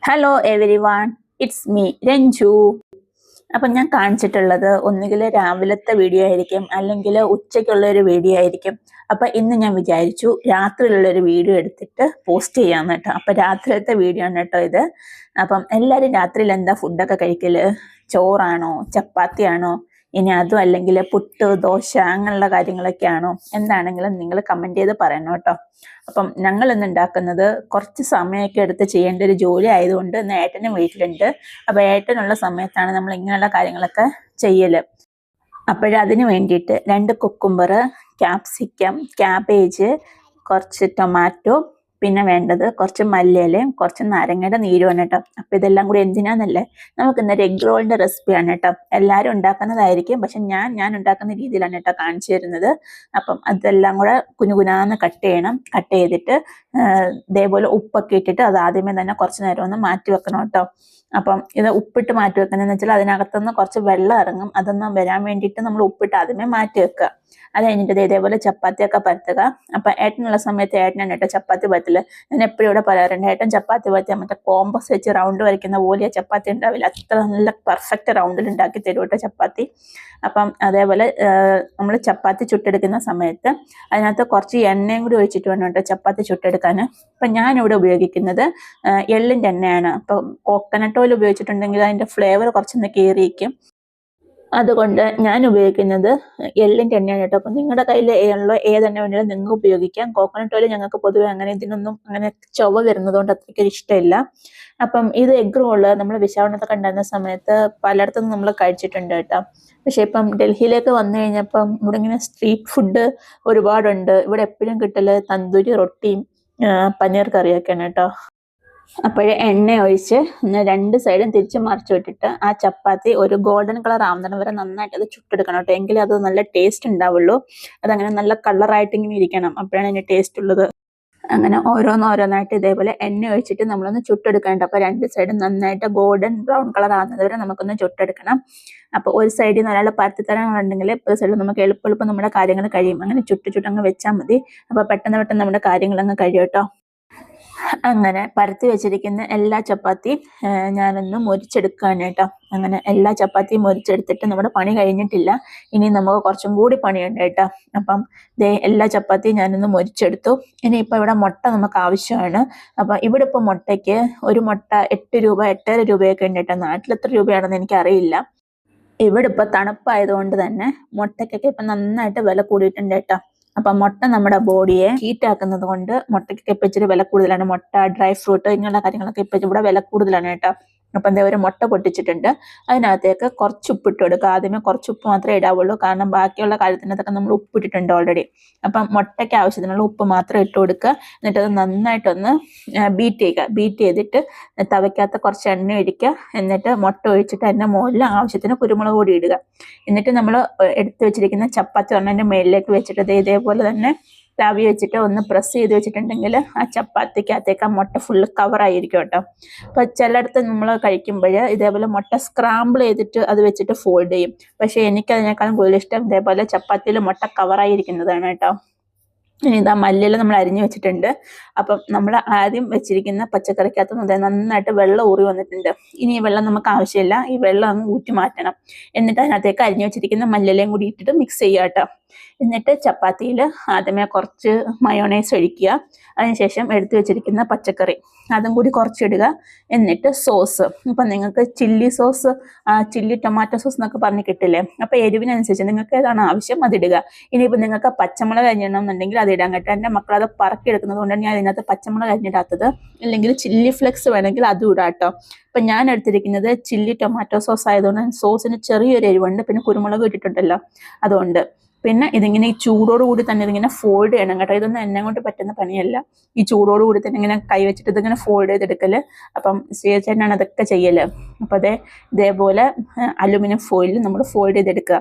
Hello every one, it's me Ranju. അപ്പം ഞാൻ കാണിച്ചിട്ടുള്ളത് ഒന്നുകിൽ രാവിലത്തെ വീഡിയോ ആയിരിക്കും, അല്ലെങ്കിൽ ഉച്ചയ്ക്കുള്ള ഒരു വീഡിയോ ആയിരിക്കും. അപ്പം ഇന്ന് ഞാൻ വിചാരിച്ചു രാത്രിയിലുള്ള ഒരു വീഡിയോ എടുത്തിട്ട് പോസ്റ്റ് ചെയ്യാമെന്ന് കേട്ടോ. അപ്പം രാത്രിയിലത്തെ വീഡിയോ ആണ് കേട്ടോ ഇത്. അപ്പം എല്ലാവരും രാത്രിയിൽ എന്താ ഫുഡൊക്കെ കഴിക്കല്? ചോറാണോ, ചപ്പാത്തിയാണോ, ഇനി അതും അല്ലെങ്കിൽ പുട്ട്, ദോശ അങ്ങനെയുള്ള കാര്യങ്ങളൊക്കെയാണോ? എന്താണെങ്കിലും നിങ്ങൾ കമൻറ്റ് ചെയ്ത് പറയണം കേട്ടോ. അപ്പം ഞങ്ങൾ ഇന്ന് ഉണ്ടാക്കുന്നത് കുറച്ച് സമയമൊക്കെ എടുത്ത് ചെയ്യേണ്ട ഒരു ജോലി ആയതുകൊണ്ട് ഇന്ന് ഏട്ടനും വീട്ടിലുണ്ട്. അപ്പോൾ ഏട്ടനുള്ള സമയത്താണ് നമ്മൾ ഇങ്ങനെയുള്ള കാര്യങ്ങളൊക്കെ ചെയ്യല്. അപ്പോഴതിന് വേണ്ടിയിട്ട് 2 കുക്കുംബർ, ക്യാപ്സിക്കം, ക്യാബേജ്, കുറച്ച് ടൊമാറ്റോ, പിന്നെ വേണ്ടത് കുറച്ച് മല്ലിയിലയും കുറച്ച് നാരങ്ങയുടെ നീരുമാണ് കേട്ടോ. അപ്പോൾ ഇതെല്ലാം കൂടി എന്തിനാന്നല്ലേ, നമുക്ക് ഇന്നൊരു എഗ് റോളിൻ്റെ റെസിപ്പിയാണ് കേട്ടോ. എല്ലാവരും ഉണ്ടാക്കുന്നതായിരിക്കും, പക്ഷെ ഞാൻ ഉണ്ടാക്കുന്ന രീതിയിലാണ് കേട്ടോ കാണിച്ചു തരുന്നത്. അപ്പം അതെല്ലാം കൂടെ കുനുകുനാന്ന് കട്ട് ചെയ്യണം. കട്ട് ചെയ്തിട്ട് ഇതേപോലെ ഉപ്പൊക്കെ ഇട്ടിട്ട് അത് ആദ്യമേ തന്നെ കുറച്ച് നേരം ഒന്ന് മാറ്റി വെക്കണം കേട്ടോ. അപ്പം ഇത് ഉപ്പിട്ട് മാറ്റി വെക്കുന്നതെന്ന് വെച്ചാൽ അതിനകത്തുനിന്ന് കുറച്ച് വെള്ളം ഇറങ്ങും. അതൊന്നും വരാൻ വേണ്ടിയിട്ട് നമ്മൾ ഉപ്പിട്ട് ആദ്യമേ മാറ്റി വെക്കുക. അത് കഴിഞ്ഞിട്ട് ഇതേപോലെ ചപ്പാത്തിയൊക്കെ പരത്തുക. അപ്പം ഏട്ടനുള്ള സമയത്ത് ഏട്ടനാണ് കേട്ടോ ചപ്പാത്തി പരത്തല്. ഞാൻ എപ്പോഴും ഇവിടെ പറയാറുണ്ട്, ഏട്ടൻ ചപ്പാത്തി പരത്തിയാൽ മറ്റേ കോമ്പസ് വെച്ച് റൗണ്ട് വരയ്ക്കുന്ന പോലെ ചപ്പാത്തി ഉണ്ടാവില്ല, അത്ര നല്ല പെർഫെക്റ്റ് റൗണ്ടിൽ ഉണ്ടാക്കി തരും കേട്ടോ ചപ്പാത്തി. അപ്പം അതേപോലെ നമ്മൾ ചപ്പാത്തി ചുട്ടെടുക്കുന്ന സമയത്ത് അതിനകത്ത് കുറച്ച് എണ്ണയും കൂടി ഒഴിച്ചിട്ട് വേണം കേട്ടോ ചപ്പാത്തി ചുട്ടെടുക്കാൻ. അപ്പം ഞാനിവിടെ ഉപയോഗിക്കുന്നത് എള്ളിൻ്റെ എണ്ണയാണ്. അപ്പം കോക്കനട്ട് ഓയിൽ ഉപയോഗിച്ചിട്ടുണ്ടെങ്കിൽ അതിൻ്റെ ഫ്ലേവർ കുറച്ചൊന്ന് കയറിയിരിക്കും. അതുകൊണ്ട് ഞാൻ ഉപയോഗിക്കുന്നത് എള്ളിൻ്റെ എണ്ണയാണ് കേട്ടോ. അപ്പം നിങ്ങളുടെ കയ്യിൽ ഉള്ള ഏതെണ്ണ വേണമെങ്കിലും നിങ്ങൾക്ക് ഉപയോഗിക്കാം. കോക്കനട്ട് ഓയിൽ ഞങ്ങൾക്ക് പൊതുവെ അങ്ങനെ ഇതിനൊന്നും അങ്ങനെ ചൊവ്വ വരുന്നതുകൊണ്ട് അത്രയ്ക്ക് ഇഷ്ടമില്ല. അപ്പം ഇത് എഗ് റോള് നമ്മൾ വിശാഖപട്ടണത്തൊക്കെ ഉണ്ടായിരുന്ന സമയത്ത് പലയിടത്തും നമ്മൾ കഴിച്ചിട്ടുണ്ട് കേട്ടോ. പക്ഷെ ഇപ്പം ഡൽഹിയിലേക്ക് വന്നു കഴിഞ്ഞപ്പം ഇവിടെ ഇങ്ങനെ സ്ട്രീറ്റ് ഫുഡ് ഒരുപാടുണ്ട്. ഇവിടെ എപ്പോഴും കിട്ടല് തന്തൂരി റൊട്ടിയും പനീർ കറിയൊക്കെയാണ് കേട്ടോ. അപ്പോഴേ എണ്ണ ഒഴിച്ച് 2 സൈഡും തിരിച്ച് മറിച്ച് വിട്ടിട്ട് ആ ചപ്പാത്തി ഒരു ഗോൾഡൻ കളർ ആവുന്നതിന് വരെ നന്നായിട്ട് അത് ചുട്ടെടുക്കണം കേട്ടോ. എങ്കിലേ അത് നല്ല ടേസ്റ്റ് ഉണ്ടാവുള്ളൂ. അതങ്ങനെ നല്ല കളറായിട്ട് ഇങ്ങനെ ഇരിക്കണം, അപ്പോഴാണ് അതിൻ്റെ ടേസ്റ്റ് ഉള്ളത്. അങ്ങനെ ഓരോന്നായിട്ട് ഇതേപോലെ എണ്ണ ഒഴിച്ചിട്ട് നമ്മളൊന്ന് ചുട്ടെടുക്കേണ്ട. അപ്പോൾ 2 സൈഡും നന്നായിട്ട് ഗോൾഡൻ ബ്രൗൺ കളർ ആവുന്നത് വരെ നമുക്കൊന്ന് ചുട്ടെടുക്കണം. അപ്പോൾ ഒരു സൈഡിൽ നിന്ന് ഒരാൾ പരത്തിത്തരാനുണ്ടെങ്കിൽ ഒരു സൈഡിൽ നമുക്ക് എളുപ്പം നമ്മുടെ കാര്യങ്ങൾ കഴിയും. അങ്ങനെ ചുട്ടങ്ങ് വെച്ചാൽ മതി. അപ്പോൾ പെട്ടെന്ന് നമ്മുടെ കാര്യങ്ങളങ്ങ് കഴിയും കേട്ടോ. അങ്ങനെ പരത്തി വെച്ചിരിക്കുന്ന എല്ലാ ചപ്പാത്തിയും ഞാനൊന്ന് മുരിച്ചെടുക്കുകയാണ് കേട്ടോ. അങ്ങനെ എല്ലാ ചപ്പാത്തിയും മുരിച്ചെടുത്തിട്ട് നമ്മുടെ പണി കഴിഞ്ഞിട്ടില്ല, ഇനി നമുക്ക് കുറച്ചും കൂടി പണിയുണ്ട് കേട്ടോ. അപ്പം എല്ലാ ചപ്പാത്തിയും ഞാനൊന്ന് മുരിച്ചെടുത്തു. ഇനിയിപ്പോൾ ഇവിടെ മുട്ട നമുക്ക് ആവശ്യമാണ്. അപ്പം ഇവിടെ ഇപ്പോൾ മുട്ടയ്ക്ക് ഒരു മുട്ട 8 രൂപ 8.5 രൂപയൊക്കെ ഉണ്ട് കേട്ടോ. നാട്ടിൽ എത്ര രൂപയാണെന്ന് എനിക്കറിയില്ല. ഇവിടെ ഇപ്പോൾ തണുപ്പായതുകൊണ്ട് തന്നെ മുട്ടയ്ക്കൊക്കെ ഇപ്പം നന്നായിട്ട് വില കൂടിയിട്ടുണ്ട് കേട്ടോ. അപ്പം മുട്ട നമ്മുടെ ബോഡിയെ ഹീറ്റ് ആക്കുന്നത് കൊണ്ട് മുട്ടയ്ക്കൊക്കെ ഇപ്പം ഇച്ചിരി വില കൂടുതലാണ്. മുട്ട, ഡ്രൈ ഫ്രൂട്ട് ഇങ്ങനെയുള്ള കാര്യങ്ങളൊക്കെ ഇപ്പം ഇവിടെ വില കൂടുതലാണ് കേട്ടോ. അപ്പം എന്താ ഒരു മുട്ട പൊട്ടിച്ചിട്ടുണ്ട്, അതിനകത്തേക്ക് കുറച്ച് ഉപ്പിട്ട് കൊടുക്കുക. ആദ്യമേ കുറച്ച് ഉപ്പ് മാത്രമേ ഇടാവുള്ളൂ, കാരണം ബാക്കിയുള്ള കാര്യത്തിനകത്തൊക്കെ നമ്മൾ ഉപ്പിട്ടിട്ടുണ്ട് ഓൾറെഡി. അപ്പം മുട്ടയ്ക്ക് ആവശ്യത്തിനുള്ള ഉപ്പ് മാത്രം ഇട്ട് കൊടുക്കുക. എന്നിട്ട് അത് നന്നായിട്ടൊന്ന് ബീറ്റ് ചെയ്യുക. ബീറ്റ് ചെയ്തിട്ട് തവയ്ക്കകത്ത് കുറച്ച് എണ്ണ ഒഴിക്കുക. എന്നിട്ട് മുട്ട ഒഴിച്ചിട്ട് അതിൻ്റെ മുകളിൽ ആവശ്യത്തിന് കുരുമുളക് പൊടി ഇടുക. എന്നിട്ട് നമ്മൾ എടുത്ത് വെച്ചിരിക്കുന്ന ചപ്പാത്തി ഒന്നതിൻ്റെ മേളിലേക്ക് വെച്ചിട്ട് ഇതേപോലെ തന്നെ തവി വെച്ചിട്ട് ഒന്ന് പ്രസ് ചെയ്ത് വെച്ചിട്ടുണ്ടെങ്കിൽ ആ ചപ്പാത്തിക്കകത്തേക്ക് ആ മുട്ട ഫുള്ള് കവറായിരിക്കും കേട്ടോ. അപ്പോൾ ചിലയിടത്ത് നമ്മൾ കഴിക്കുമ്പോൾ ഇതേപോലെ മുട്ട സ്ക്രാമ്പിൾ ചെയ്തിട്ട് അത് വെച്ചിട്ട് ഫോൾഡ് ചെയ്യും. പക്ഷേ എനിക്കതിനേക്കാളും കൂടുതൽ ഇഷ്ടം ഇതേപോലെ ചപ്പാത്തിയിൽ മുട്ട കവറായിരിക്കുന്നതാണ് കേട്ടോ. ഇനി ഇതാ മല്ലിയില നമ്മൾ അരിഞ്ഞു വെച്ചിട്ടുണ്ട്. അപ്പം നമ്മൾ ആദ്യം വെച്ചിരിക്കുന്ന പച്ചക്കറിക്കകത്ത് നന്നായിട്ട് വെള്ളം ഊറി വന്നിട്ടുണ്ട്. ഇനി ഈ വെള്ളം നമുക്ക് ആവശ്യമില്ല, ഈ വെള്ളം അങ്ങ് ഊറ്റി മാറ്റണം. എന്നിട്ട് അതിനകത്തേക്ക് അരിഞ്ഞു വെച്ചിരിക്കുന്ന മല്ലിയിലയും കൂടി ഇട്ടിട്ട് മിക്സ് ചെയ്യുക കേട്ടോ. എന്നിട്ട് ചപ്പാത്തിയിൽ ആദ്യമേ കുറച്ച് മയോണൈസ് ഒഴിക്കുക. അതിനുശേഷം എടുത്തു വെച്ചിരിക്കുന്ന പച്ചക്കറി അതും കൂടി കുറച്ചിടുക. എന്നിട്ട് സോസ്, ഇപ്പം നിങ്ങൾക്ക് chilli sauce, chilli tomato sauce എന്നൊക്കെ പറഞ്ഞ് കിട്ടില്ലേ. അപ്പോൾ എരിവിനനുസരിച്ച് നിങ്ങൾക്ക് ഏതാണ് ആവശ്യം അതിടുക. ഇനിയിപ്പോൾ നിങ്ങൾക്ക് പച്ചമുളക് അരിഞ്ഞണമെന്നുണ്ടെങ്കിൽ അത് ഇടാൻ കേട്ടോ. എൻ്റെ മക്കൾ അത് പറക്കിയെടുക്കുന്നത് കൊണ്ടാണ് ഞാൻ ഇതിനകത്ത് പച്ചമുളക് അരിഞ്ഞിടാത്തത്. അല്ലെങ്കിൽ ചില്ലി ഫ്ലെക്സ് വേണമെങ്കിൽ അതും ഇടാം കേട്ടോ. അപ്പം ഞാൻ എടുത്തിരിക്കുന്നത് ചില്ലി ടൊമാറ്റോ സോസ് ആയതുകൊണ്ട് സോസിന് ചെറിയൊരു എരിവുണ്ട്, പിന്നെ കുരുമുളക് ഇട്ടിട്ടുണ്ടല്ലോ അതുകൊണ്ട്. പിന്നെ ഇതിങ്ങനെ ഈ ചൂടോടുകൂടി തന്നെ ഇതിങ്ങനെ ഫോൾഡ് ചെയ്യണം കേട്ടോ. ഇതൊന്നും എന്നെ കൊണ്ട് പറ്റുന്ന പണിയല്ല. ഈ ചൂടോടുകൂടി തന്നെ ഇങ്ങനെ കൈ വെച്ചിട്ട് ഇതിങ്ങനെ ഫോൾഡ് ചെയ്തെടുക്കല്. അപ്പം ചേട്ടനാണ് അതൊക്കെ ചെയ്യല്. അപ്പോൾ ഇതേപോലെ അലുമിനിയം ഫോയിലിൽ നമ്മൾ ഫോൾഡ് ചെയ്തെടുക്കുക.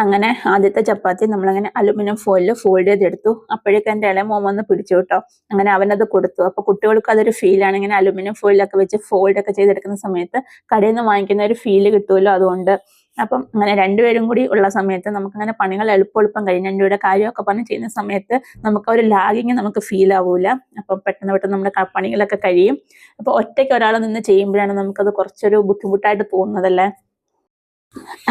അങ്ങനെ ആദ്യത്തെ ചപ്പാത്തി നമ്മളങ്ങനെ അലുമിനിയം ഫോയിലിൽ ഫോൾഡ് ചെയ്തെടുത്തു. അപ്പോഴേക്കും എൻ്റെ ഇളയ മോൻ വന്ന് പിടിച്ചു കേട്ടോ. അങ്ങനെ അവനത് കൊടുത്തു. അപ്പോൾ കുട്ടികൾക്ക് അതൊരു ഫീലാണ്, ഇങ്ങനെ അലുമിനിയം ഫോയിലൊക്കെ വെച്ച് ഫോൾഡ് ഒക്കെ ചെയ്തെടുക്കുന്ന സമയത്ത് കടയിൽ നിന്ന് വാങ്ങിക്കുന്ന ഒരു ഫീല് കിട്ടുമല്ലോ. അതുകൊണ്ട് അപ്പം അങ്ങനെ രണ്ടുപേരും കൂടി ഉള്ള സമയത്ത് നമുക്കങ്ങനെ പണികൾ എളുപ്പം കഴിയും. രണ്ടുപേരുടെ കാര്യമൊക്കെ പറഞ്ഞ് ചെയ്യുന്ന സമയത്ത് നമുക്ക് ഒരു ലാഗിങ് നമുക്ക് ഫീൽ ആവൂല. അപ്പം പെട്ടെന്ന് നമ്മുടെ പണികളൊക്കെ കഴിയും. അപ്പോൾ ഒറ്റയ്ക്ക് ഒരാൾ നിന്ന് ചെയ്യുമ്പോഴാണ് നമുക്കത് കുറച്ചൊരു ബുദ്ധിമുട്ടായിട്ട് തോന്നുന്നതല്ലേ.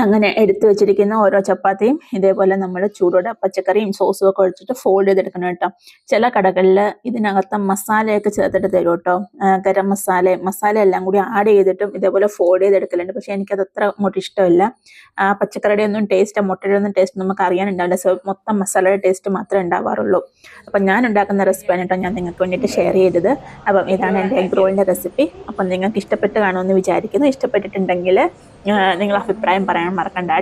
അങ്ങനെ എടുത്തു വെച്ചിരിക്കുന്ന ഓരോ ചപ്പാത്തിയും ഇതേപോലെ നമ്മൾ ചൂടോടെ പച്ചക്കറിയും സോസും ഒക്കെ ഒഴിച്ചിട്ട് ഫോൾഡ് ചെയ്തെടുക്കണം കേട്ടോ. ചില കടകളിൽ ഇതിനകത്ത് മസാലയൊക്കെ ചേർത്തിട്ട് തരും കേട്ടോ. ഗരം മസാല എല്ലാം കൂടി ആഡ് ചെയ്തിട്ടും ഇതേപോലെ ഫോൾഡ് ചെയ്തെടുക്കലുണ്ട്. പക്ഷെ എനിക്കത് അത്ര അങ്ങോട്ട് ഇഷ്ടമില്ല. പച്ചക്കറിയുടെ ഒന്നും ടേസ്റ്റ്, മുട്ടയുടെ ഒന്നും ടേസ്റ്റ് നമുക്ക് അറിയാനുണ്ടാവില്ല. സോ മൊത്തം മസാലയുടെ ടേസ്റ്റ് മാത്രമേ ഉണ്ടാവാറുള്ളൂ. അപ്പം ഞാൻ ഉണ്ടാക്കുന്ന റെസിപ്പിയാണ് കേട്ടോ ഞാൻ നിങ്ങൾക്ക് വേണ്ടിയിട്ട് ഷെയർ ചെയ്തത്. അപ്പം ഇതാണ് എൻ്റെ എഗ് റോളിൻ്റെ റെസിപ്പി. അപ്പം നിങ്ങൾക്ക് ഇഷ്ടപ്പെട്ട് കാണുമെന്ന് വിചാരിക്കുന്നു. ഇഷ്ടപ്പെട്ടിട്ടുണ്ടെങ്കിൽ നിങ്ങൾ അഭിപ്രായം പറയാൻ മറക്കണ്ട.